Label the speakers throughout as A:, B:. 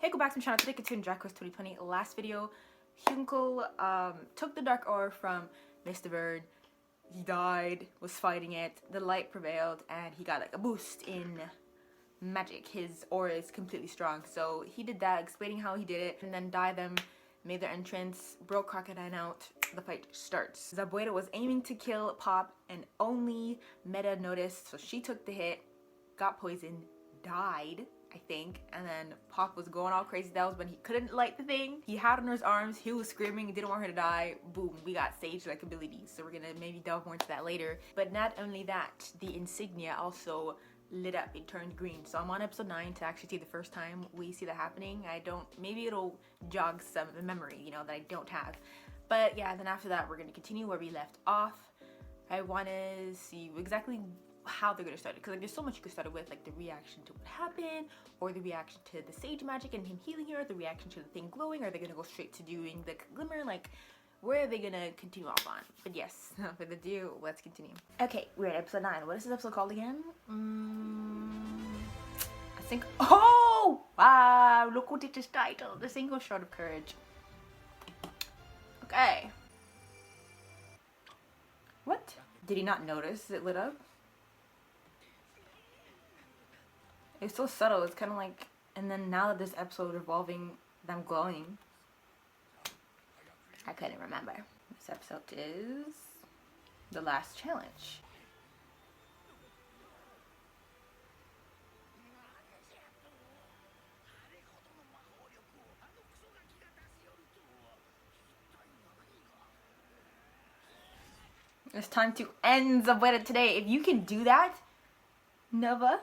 A: Hey, go back to my channel. Today continuing Drag Quest 2020. Last video, Hyunkul took the Dark Aura from Mr. Bird. He died, was fighting it, the light prevailed, and he got like a boost in magic. His aura is completely strong. So he did that, explaining how he did it, and then them made their entrance, broke Crocodile out. The fight starts. Zabueta was aiming to kill Pop, and only Meta noticed, so she took the hit, got poisoned, died, I think, and then Pop was going all crazy. That was when he couldn't light the thing. He had her in his arms, he was screaming, he didn't want her to die. Boom, we got sage-like abilities, so we're gonna maybe delve more into that later. But not only that, the insignia also lit up, it turned green. So I'm on episode 9 to actually see the first time we see that happening. Maybe it'll jog some memory, you know, that I don't have. But yeah, then after that, we're gonna continue where we left off. I wanna see exactly how they're gonna start it, because like there's so much you could start it with, like the reaction to what happened, or the reaction to the sage magic and him healing her, the reaction to the thing glowing. Are they gonna go straight to doing the glimmer? Like, where are they gonna continue off on? But yes, without further ado, let's continue. Okay, we're at episode 9. What is this episode called again? I think, oh wow, look what it is titled, The Single Shot of Courage. Okay, what, did he not notice it lit up? It's so subtle, it's kind of like, and then now that this episode revolving them glowing, I couldn't remember. This episode is the last challenge. It's time to end Zabueta today. If you can do that, Nova.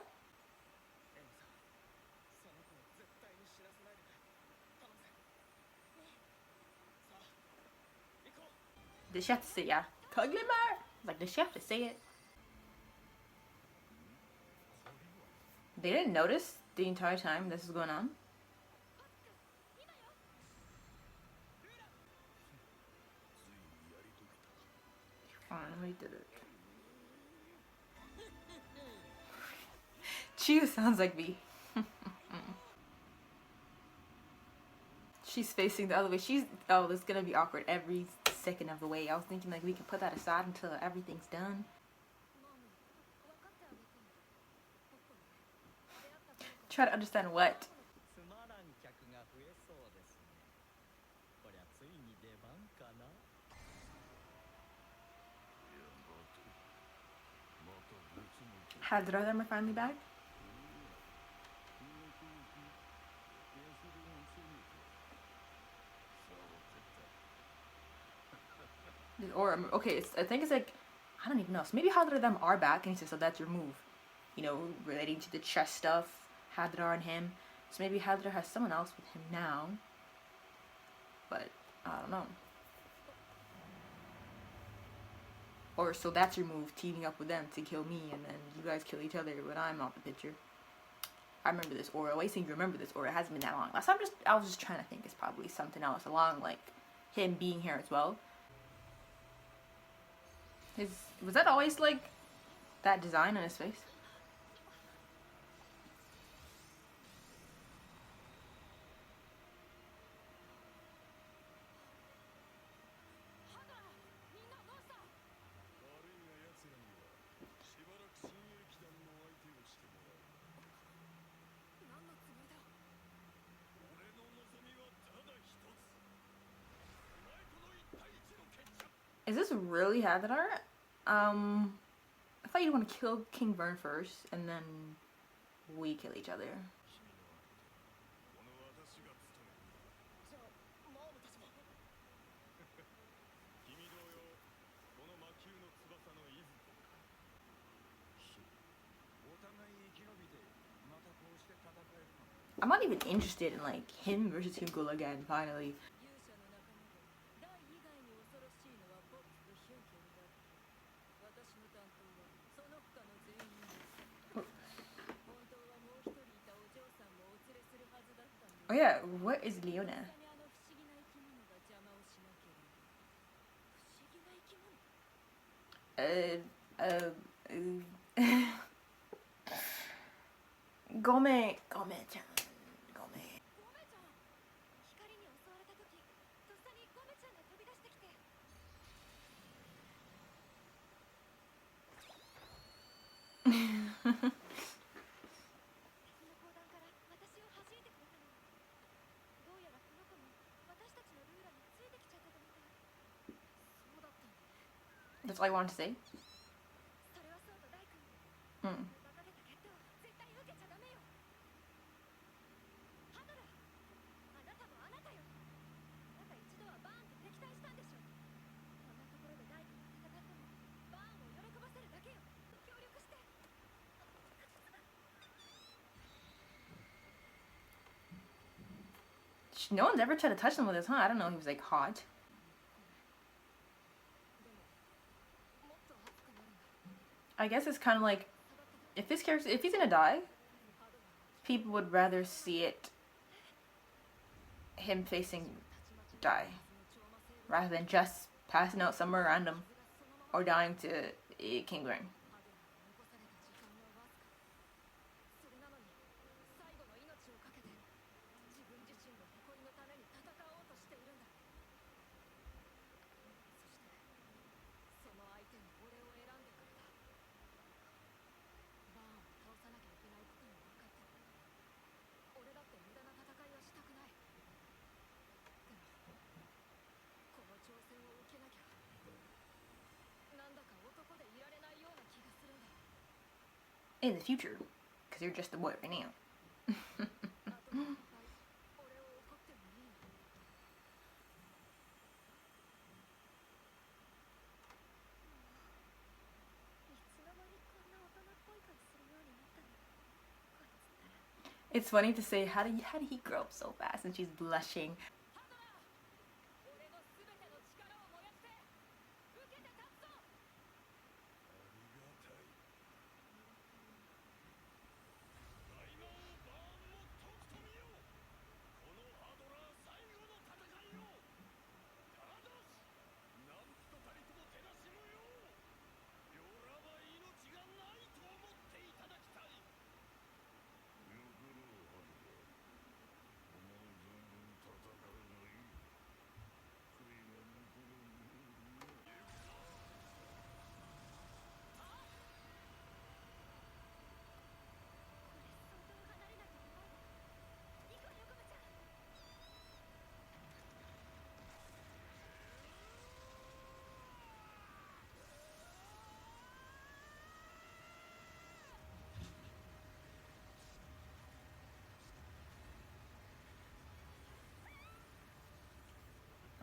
A: Does she have to say, yeah? Glimmer! Like, does she have to say it? They didn't notice the entire time this is going on? Finally did it. Chiyu sounds like me. She's facing the other way. Oh, this is gonna be awkward every second of the way. I was thinking like we can put that aside until everything's done. Try to understand what? Had them are finally back? Or okay, I think it's like, I don't even know. So maybe Hadra them are back, and he says, so that's your move. You know, relating to the chess stuff, Hadra and him. So maybe Hadra has someone else with him now. But I don't know. Or so that's your move, teaming up with them to kill me, and then you guys kill each other when I'm off the picture. I remember this aura. Why do you think you remember this aura? It hasn't been that long. I was just trying to think it's probably something else along, like him being here as well. Was that always like that design on his face? Is this really Hadar? I thought you'd want to kill King Vern first, and then we kill each other. I'm not even interested in like him versus Hyunkul again, finally. Oh yeah, what is Leona? Gome-chan. Gome. That's all I wanted to say. Mm. No one's ever tried to touch him with this, huh? I don't know. He was like hot. I guess it's kind of like if his character, if he's gonna die, people would rather see it him facing die rather than just passing out somewhere random or dying to King Grim. In the future, because you're just a boy right now. It's funny to say, how did he grow up so fast? And she's blushing.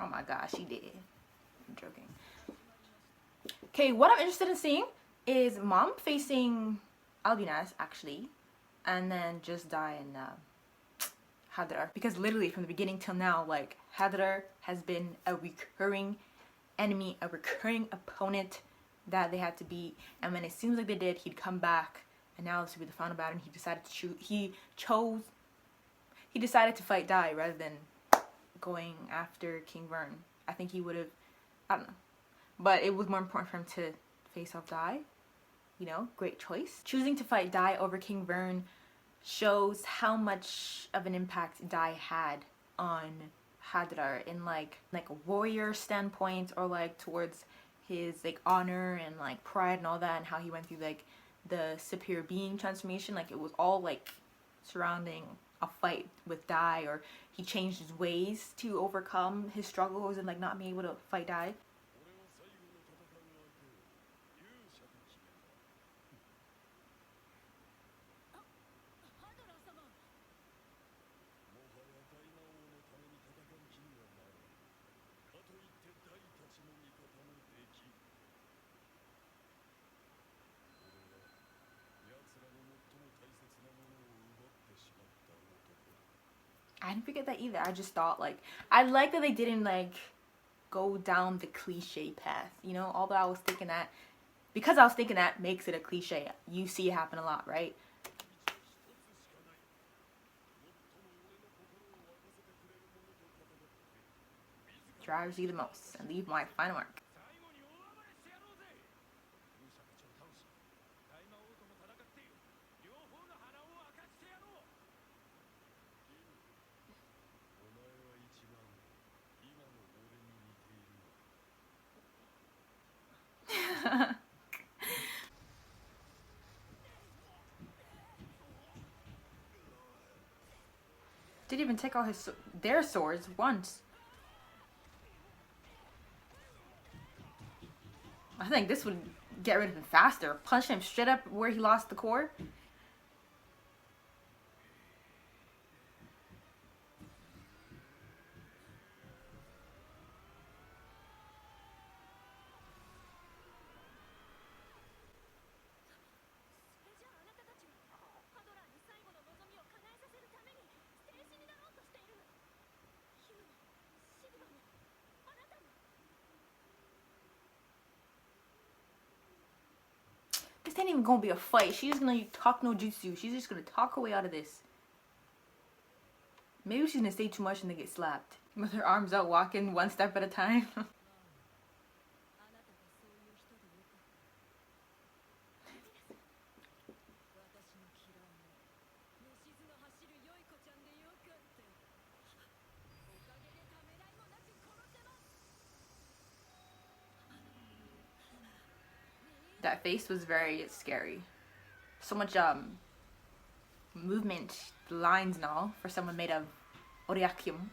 A: Oh my gosh, she did. I'm joking. Okay, what I'm interested in seeing is Mom facing Albinas, actually, and then just die in Hadrar. Because literally from the beginning till now, like, Hadrar has been a recurring enemy, a recurring opponent that they had to beat. And when it seems like they did, he'd come back, and now this would be the final battle, and he decided to choose, he decided to fight Dai rather than going after King Vern. I think he would have, I don't know, but it was more important for him to face off Dai. You know, great choice. Choosing to fight Dai over King Vern shows how much of an impact Dai had on Hadrar in like a warrior standpoint, or like towards his like honor and like pride and all that, and how he went through like the superior being transformation. Like it was all like surrounding a fight with Dai, or he changed his ways to overcome his struggles and like not being able to fight Dai. I didn't forget that either. I just thought like, I like that they didn't like go down the cliche path, you know, although I was thinking that, because I was thinking that makes it a cliche. You see it happen a lot, right? Drives you the most, and leave my final mark. Didn't even take all their swords once. I think this would get rid of him faster. Punch him straight up where he lost the core. This ain't even gonna be a fight. She's just gonna talk no jutsu. She's just gonna talk her way out of this. Maybe she's gonna say too much and then get slapped. With her arms out walking one step at a time. That face was very scary. So much movement, lines and all for someone made of oriakium.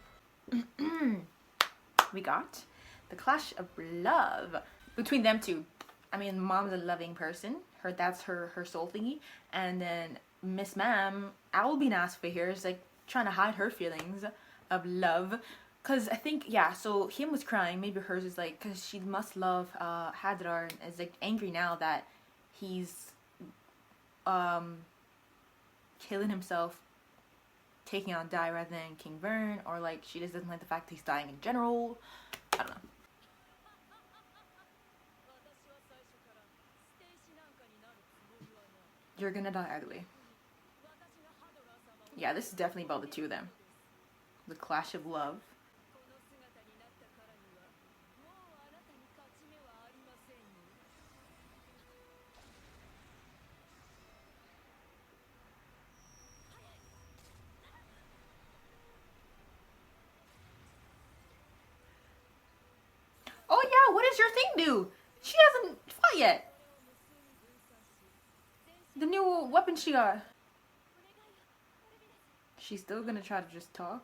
A: We got the clash of love between them two. I mean, mom's a loving person. That's her soul thingy, and then Miss Ma'am, I'll be nice for here, is like trying to hide her feelings of love. Cause I think, yeah, so him was crying, maybe hers is like, cause she must love Hadrar, and is like angry now that he's killing himself, taking on Dai rather than King Vern, or like she just doesn't like the fact that he's dying in general. I don't know. You're gonna die either way. Yeah, this is definitely about the two of them. The clash of love. Oh yeah, what does your thing do? She hasn't fought yet. The new weapon she got. She's still gonna try to just talk.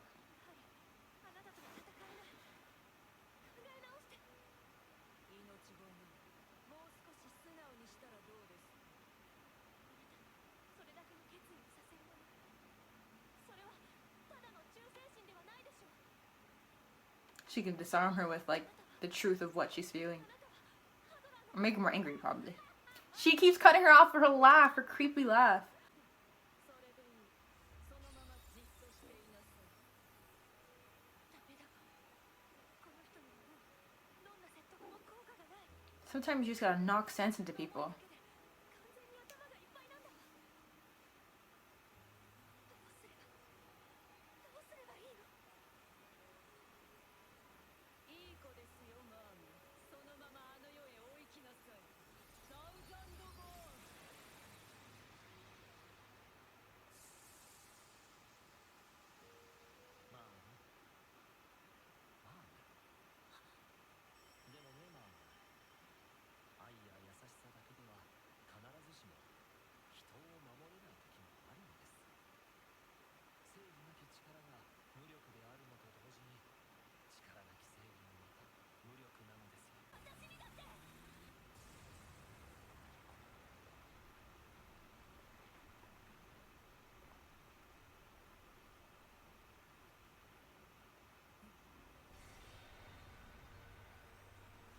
A: She can disarm her with like the truth of what she's feeling. Or make her more angry probably. She keeps cutting her off for her laugh, her creepy laugh. Sometimes you just gotta knock sense into people.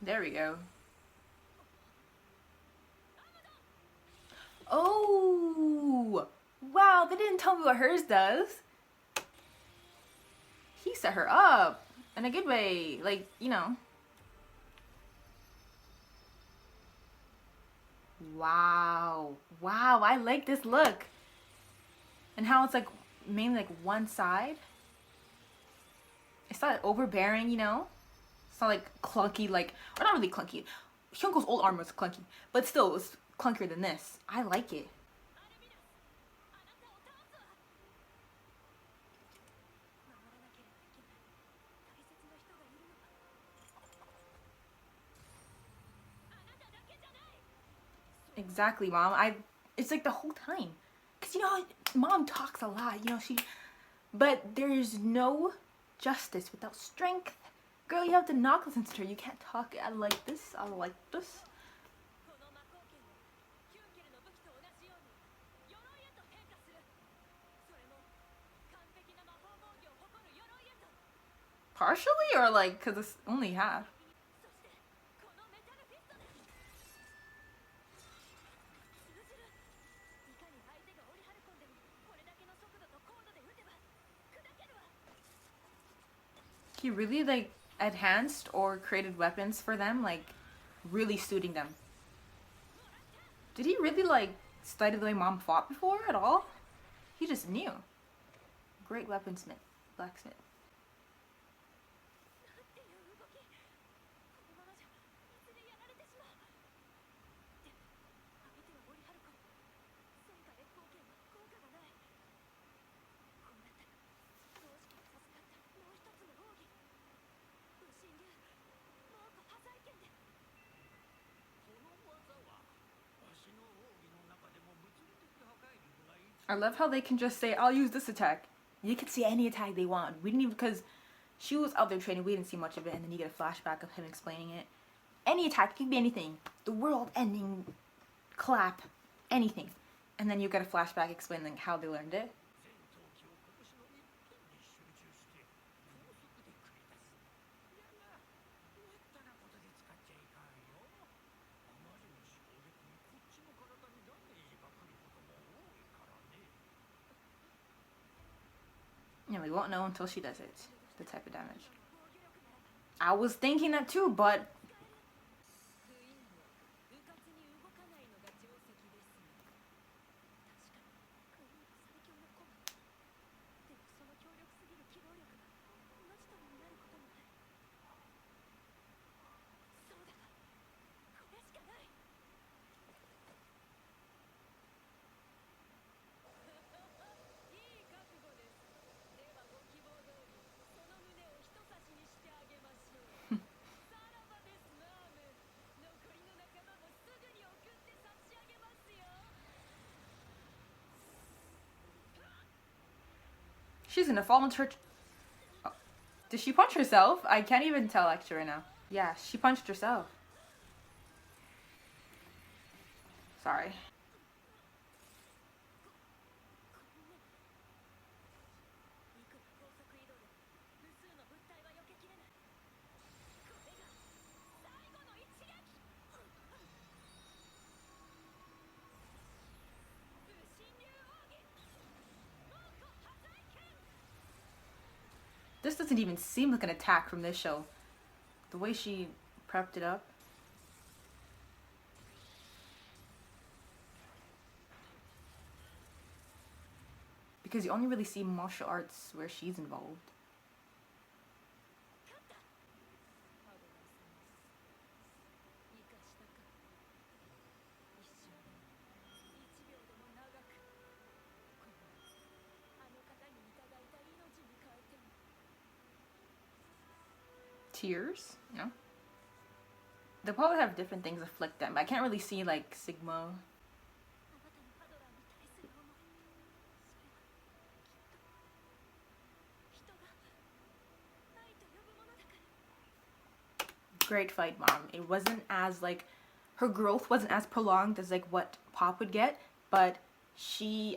A: There we go. Oh! Wow, they didn't tell me what hers does. He set her up in a good way. Like, you know. Wow. Wow, I like this look. And how it's like mainly like one side. It's not overbearing, you know? It's not like clunky, like, or not really clunky. Hyunko's old armor was clunky, but still it was clunkier than this. I like it. Exactly, Mom. It's like the whole time. Cause you know, Mom talks a lot, you know, but there's no justice without strength. Girl, you have to knock this into her. You can't talk I like this, I like this. partially, or like because it's only half? He really like enhanced or created weapons for them, like really suiting them. Did he really like study the way mom fought before at all? He just knew. Great weaponsmith, blacksmith. I love how they can just say, I'll use this attack. You can see any attack they want. We didn't even, because she was out there training, we didn't see much of it, and then you get a flashback of him explaining it. Any attack, it can be anything. The world-ending clap, anything. And then you get a flashback explaining how they learned it. Yeah, we won't know until she does it, the type of damage. I was thinking that too, but... She's gonna fall into her... Oh. Did she punch herself? I can't even tell actually right now. Yeah, she punched herself. Sorry. This doesn't even seem like an attack from this show. The way she prepped it up. Because you only really see martial arts where she's involved. Tears? No. They'll probably have different things afflict them. I can't really see like Sigma. Great fight, Mom. It wasn't as like, her growth wasn't as prolonged as like what Pop would get, but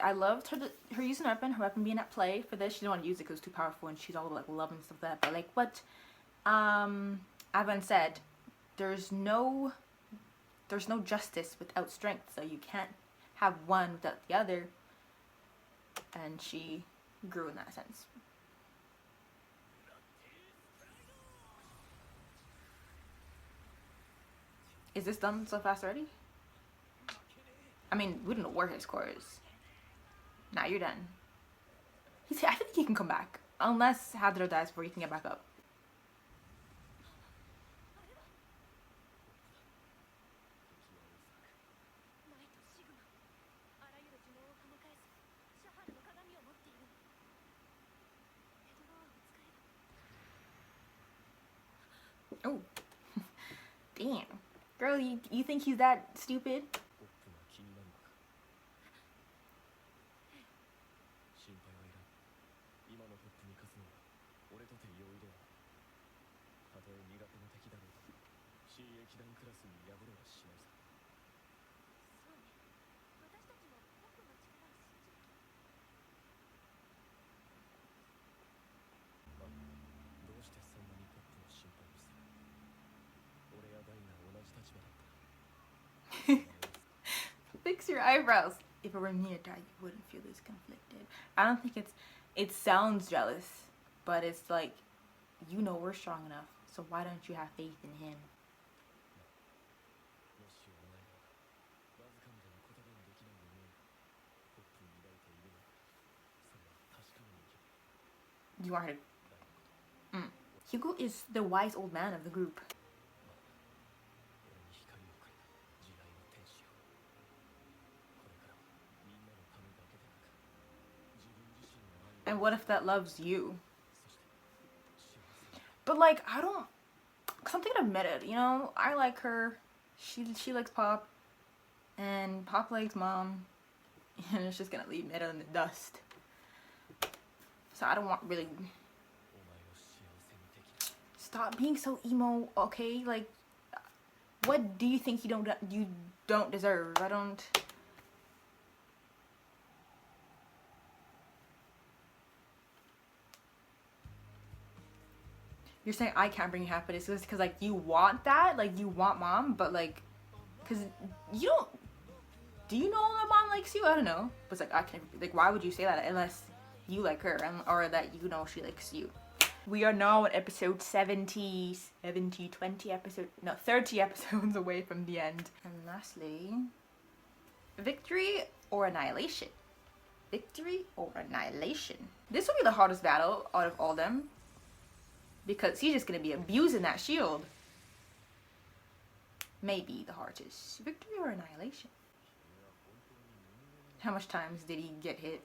A: I loved her using her weapon being at play for this. She didn't want to use it because it was too powerful and she's all about like love and stuff like that. But like what Avan said, there's no justice without strength, so you can't have one without the other, and she grew in that sense. Is this done so fast already? I mean, we don't know where his score is. Nah, you're done. I think he can come back, unless Hadra dies before he can get back up. Oh. Damn. Girl, you think he's that stupid? Fix your eyebrows. If it were me to die, you wouldn't feel this conflicted. I don't think it sounds jealous, but it's like, you know we're strong enough, so why don't you have faith in him? You want her to... Hugo is the wise old man of the group. And what if that loves you? But like, I don't... Cause I'm thinking of Meta, you know? I like her. She likes Pop. And Pop likes Mom. And it's just gonna leave Meta in the dust. So I don't want really... Stop being so emo, okay? Like, what do you think you don't deserve? I don't... You're saying I can't bring you happiness because like you want that, like you want Mom, but like, cause you don't. Do you know that Mom likes you? I don't know. But it's like I can't. Like, why would you say that unless you like her or that you know she likes you? We are now at episode 70, 20 episode, no, 30 episodes away from the end. And lastly, victory or annihilation? Victory or annihilation? This will be the hardest battle out of all of them. Because he's just gonna be abusing that shield. Maybe the hardest. Victory or annihilation? How much times did he get hit?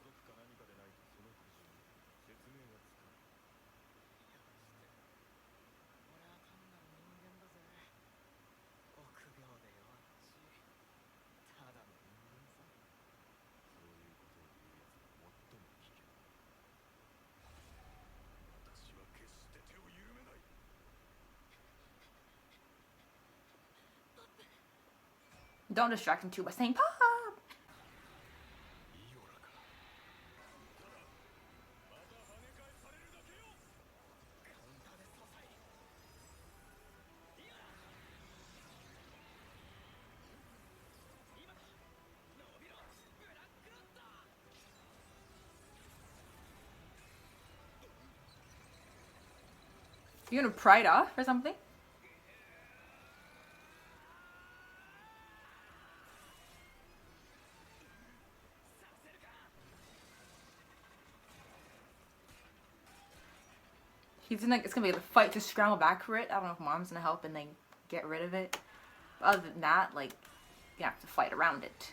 A: Don't distract him too by saying Pop! You gonna pry it off or something? He's like, it's gonna be a fight to scramble back for it. I don't know if Mom's gonna help and then get rid of it. But other than that, like, you have to fight around it.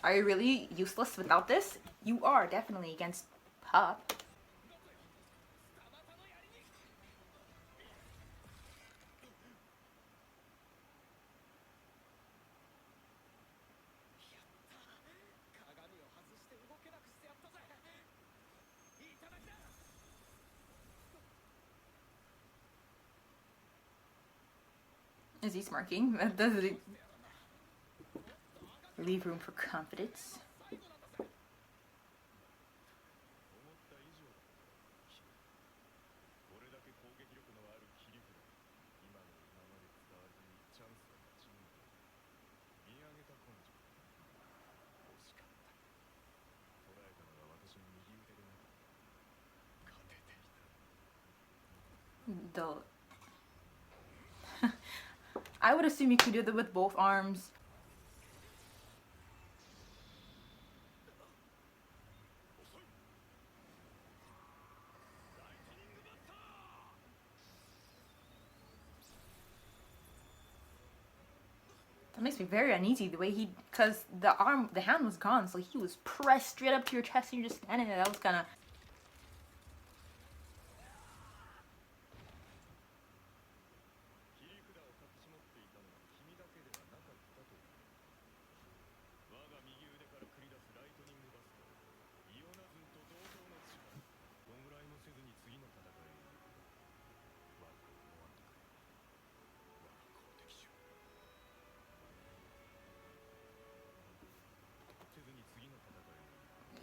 A: Are you really useless without this? You are definitely against Pop. Is he smirking? Does it leave room for confidence? Dull. I would assume you could do that with both arms. That makes me very uneasy the way because the hand was gone, so he was pressed straight up to your chest and you're just standing there. That was kind of...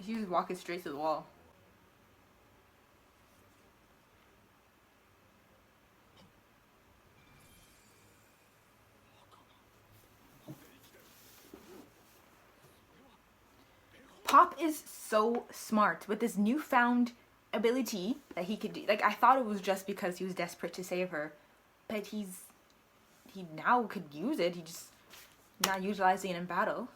A: He was walking straight to the wall. is so smart with this newfound ability that he could do. Like, I thought it was just because he was desperate to save her, but he now could use it. He just not utilizing it in battle.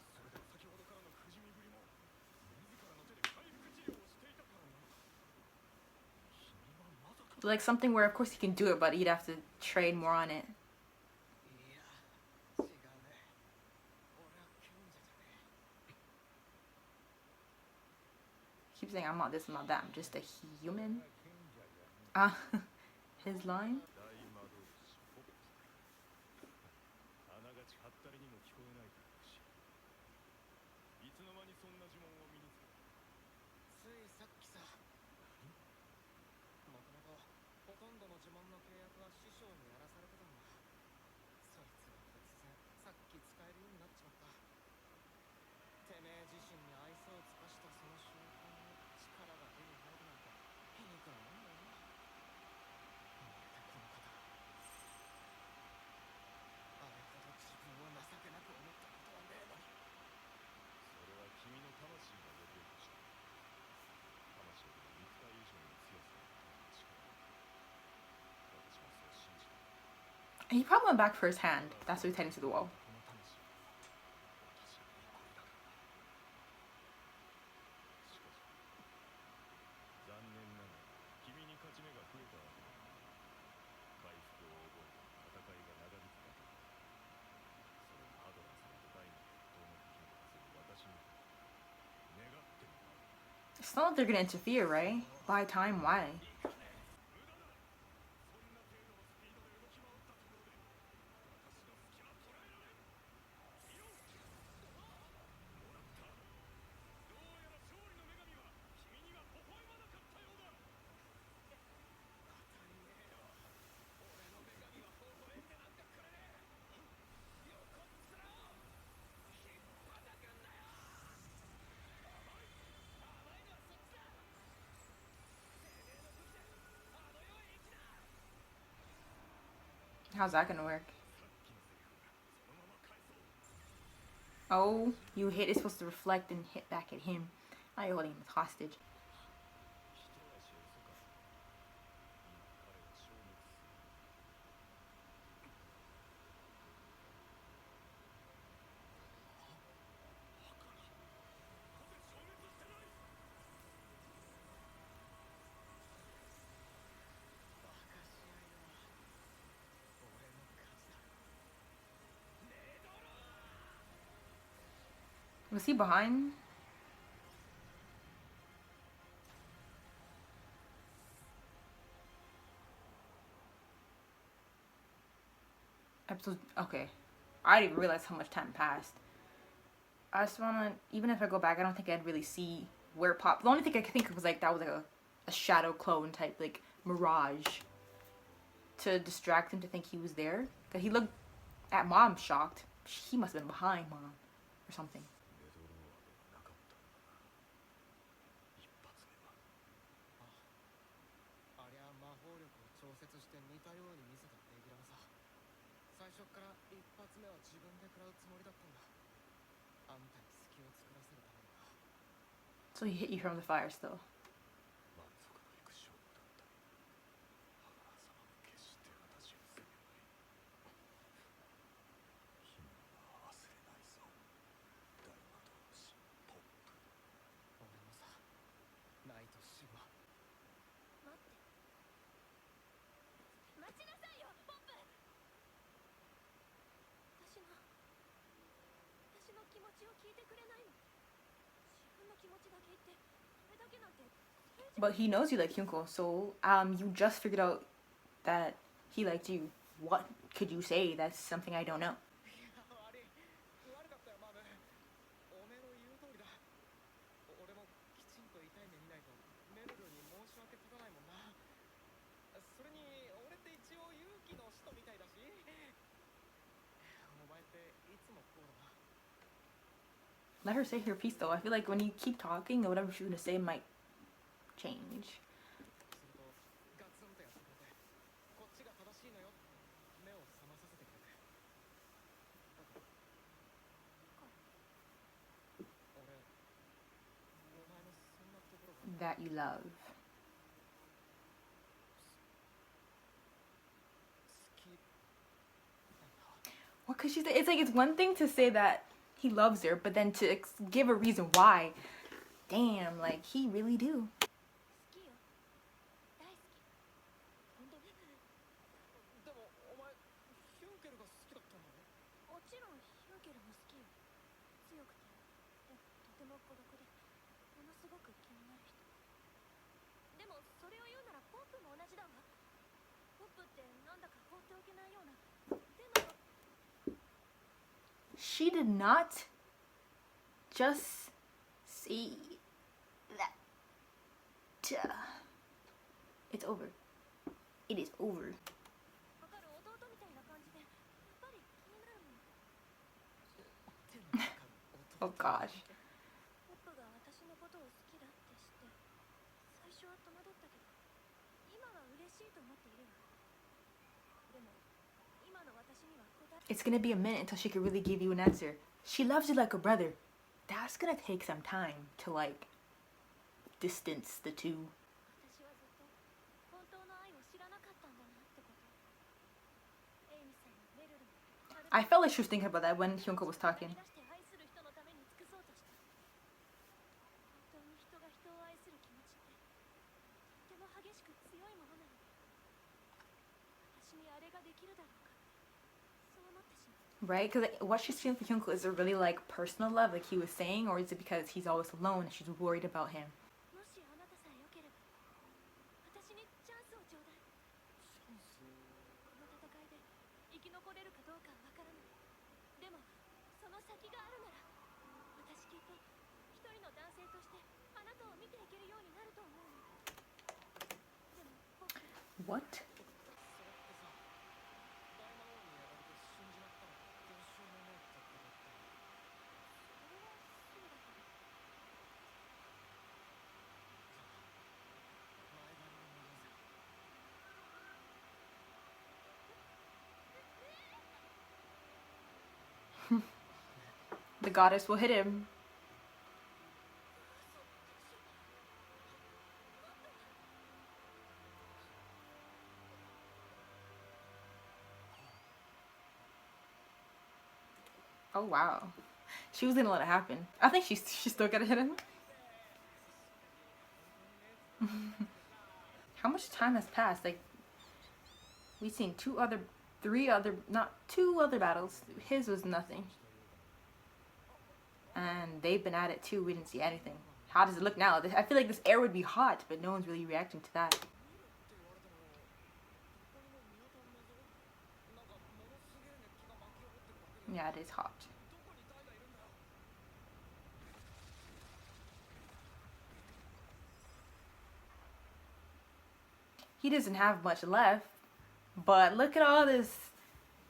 A: Like something where of course he can do it, but he'd have to trade more on it. Keep saying I'm not this, I'm not that, I'm just a human. His line. He probably went back for his hand. That's why he's heading to the wall. It's not like they're gonna interfere, right? Buy time, why? How's that gonna work? Oh, you hit is supposed to reflect and hit back at him. Now you're holding him hostage. Was he behind? Episode. Okay. I didn't even realize how much time passed. I just wanna. Even if I go back, I don't think I'd really see where it popped. The only thing I could think of was like that was like a shadow clone type, like mirage, to distract him to think he was there. Cause he looked at Mom shocked. He must have been behind Mom or something. So he hit you from the fire still. But he knows you like Hyunko, so you just figured out that he liked you. What could you say? That's something I don't know. Let her say her piece though. I feel like when you keep talking or whatever she's gonna say might change. that you love. Well, cause she's, it's like, it's one thing to say that he loves her, but then to give a reason why. Damn, like, he really do. She did not just see that. It's over. It is over. Oh gosh. It's gonna be a minute until she could really give you an answer. She loves you like a brother. That's gonna take some time to like distance the two. I felt like she was thinking about that when Hyunko was talking. Right? Because what she's feeling for Hyunko is a really like personal love, like he was saying, or is it because he's always alone and she's worried about him? What? The goddess will hit him. Oh wow. She was gonna let it happen. I think she's still gonna hit him. How much time has passed? Like, we've seen two other battles. His was nothing. And they've been at it too. We didn't see anything. How does it look now? I feel like this air would be hot, but no one's really reacting to that. Yeah, it is hot. He doesn't have much left, but look at all this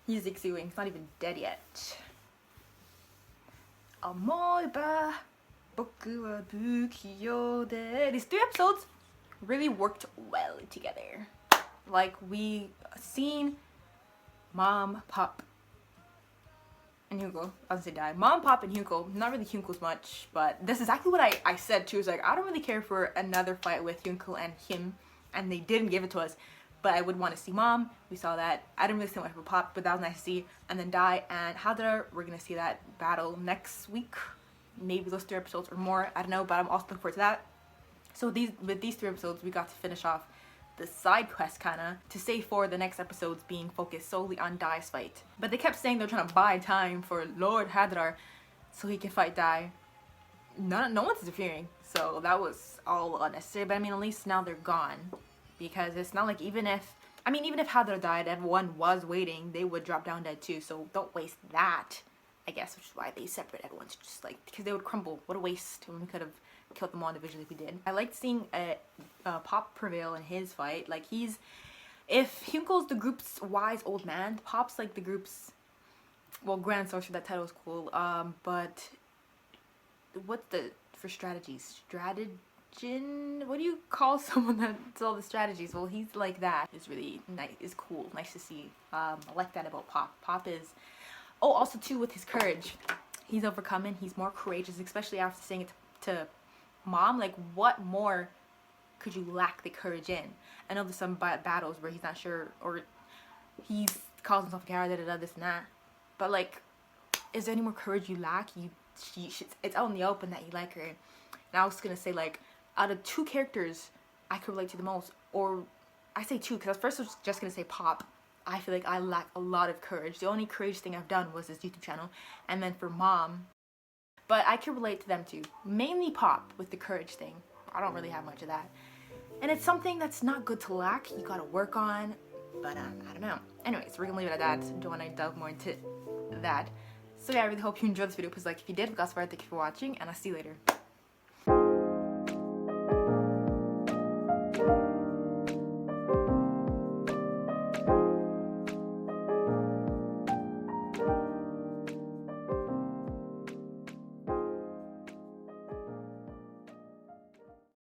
A: he's exuding. He's not even dead yet. Amoeba, boku wa bukyo de. These 3 episodes really worked well together. Like, we seen Mom, Pop, and Hyunko. I was gonna say die. Mom, Pop, and Hyunko. Not really Hyunko's much, but this is exactly what I said too. It's like, I don't really care for another fight with Hyunko and him, and they didn't give it to us. But I would want to see Mom. We saw that. I didn't really see much for Pop, but that was nice to see. And then Dai and Hadra, we're gonna see that battle next week. Maybe those 3 episodes or more. I don't know, but I'm also looking forward to that. So with these 3 episodes, we got to finish off the side quest kinda, to save for the next episodes being focused solely on Dai's fight. But they kept saying they're trying to buy time for Lord Hadrar so he can fight Dai. No one's interfering, so that was all unnecessary. But I mean, at least now they're gone, because it's not like even if Hadrar died, everyone was waiting, they would drop down dead too. So don't waste that, I guess, which is why they separate everyone, just like, because they would crumble. What a waste when we could have killed them all individually if we did. I liked seeing Pop prevail in his fight. Like, if Hyunko's the group's wise old man, Pop's like the group's, well, grand sorcerer. That title is cool. But what's for strategies? Strategin? What do you call someone that's all the strategies? Well, he's like that. It's really nice. It's cool. Nice to see. I like that about Pop. Pop is, oh, also too, with his courage, he's overcoming. He's more courageous, especially after saying it to Mom. Like, what more could you lack the courage in? I know there's some battles where he's not sure, or he calls himself a coward, this and that. But like, is there any more courage you lack? It's out in the open that you like her. And I was gonna say, like, out of 2 characters I could relate to the most, or I say 2 because at first I was just gonna say Pop. I feel like I lack a lot of courage. The only courage thing I've done was this YouTube channel, and then for Mom. But I can relate to them too. Mainly Pop with the courage thing. I don't really have much of that. And it's something that's not good to lack. You gotta work on. But I don't know. Anyways, we're gonna leave it at that. Don't wanna delve more into that. So yeah, I really hope you enjoyed this video. Please like if you did. Thank you for watching, and I'll see you later.